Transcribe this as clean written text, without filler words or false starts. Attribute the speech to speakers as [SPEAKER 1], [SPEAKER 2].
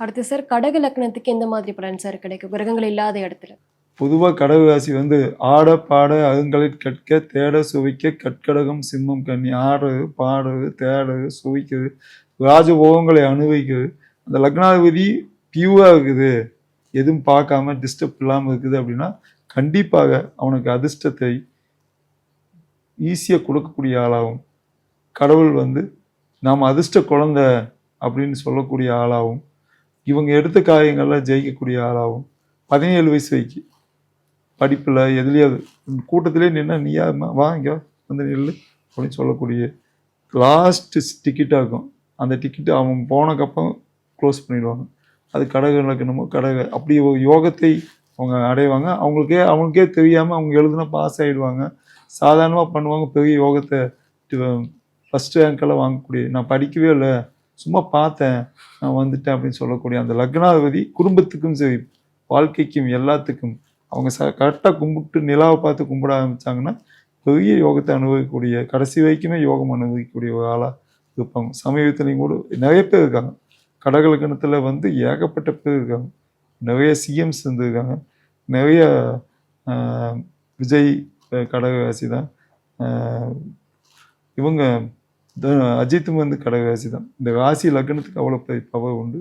[SPEAKER 1] அடுத்து சார் கடக லக்னத்துக்கு எந்த மாதிரி பலன் சார் கிடைக்கும் கிரகங்கள் இல்லாத இடத்துல?
[SPEAKER 2] பொதுவாக கடகராசி வந்து ஆட பாட அகங்களில் கற்க தேட சுவைக்க கற்கடகம் சிம்மம் கன்னி ஆடுறது பாடுறது தேடுறது சுவைக்கிறது ராஜபோகங்களை அனுபவிக்கிறது. அந்த லக்னாதிபதி பியூவாக இருக்குது, எதுவும் பார்க்காம டிஸ்டர்ப் இல்லாமல் இருக்குது அப்படின்னா கண்டிப்பாக அவனுக்கு அதிர்ஷ்டத்தை ஈஸியாக கொடுக்கக்கூடிய ஆளாகும். கடவுள் வந்து நாம் அதிர்ஷ்ட குழந்தை அப்படின்னு சொல்லக்கூடிய ஆளாகும். இவங்க எடுத்த காரியங்களில் ஜெயிக்கக்கூடிய ஆளாகும். 17 வயசு வரைக்கும் படிப்பில் எதுலேயாவது கூட்டத்திலே நின்னா நீயா வா இங்கே வந்து நில்லு அப்படின்னு சொல்லக்கூடிய லாஸ்ட் டிக்கெட்டாக இருக்கும். அந்த டிக்கெட்டு அவன் போனக்கப்புறம் க்ளோஸ் பண்ணிடுவாங்க. அது கடக லக்னமோ கடக அப்படி ஒரு யோகத்தை அவங்க அடைவாங்க. அவங்களுக்கே தெரியாமல் அவங்க எழுதுனா பாஸ் ஆகிடுவாங்க. சாதாரணமாக பண்ணுவாங்க, பெரிய யோகத்தை ஃபஸ்ட் ரேங்கெல்லாம் வாங்கக்கூடிய. நான் படிக்கவே இல்லை, சும்மா பார்த்தேன், நான் வந்துட்டேன் அப்படின்னு சொல்லக்கூடிய அந்த லக்னாதிபதி குடும்பத்துக்கும் சரி வாழ்க்கைக்கும் எல்லாத்துக்கும் அவங்க கரெக்டாக கும்பிட்டு நிலாவை பார்த்து கும்பிட ஆரம்பித்தாங்கன்னா பெரிய யோகத்தை அனுபவிக்கக்கூடிய, கடைசி வரைக்குமே யோகம் அனுபவிக்கக்கூடிய ஒரு ஆளாக இருப்பாங்க. சமீபத்துலேயும் கூட நிறைய பேர் இருக்காங்க கடக லக்னத்தில் வந்து ஏகப்பட்ட பேர் இருக்காங்க. நிறைய சிஎம்ஸ் இருந்திருக்காங்க. நிறைய விஜய் கடகராசி தான். இவங்க அஜித்தும் வந்து கடகராசி தான். இந்த ராசி லக்னத்துக்கு அவ்வளோ பவர் உண்டு.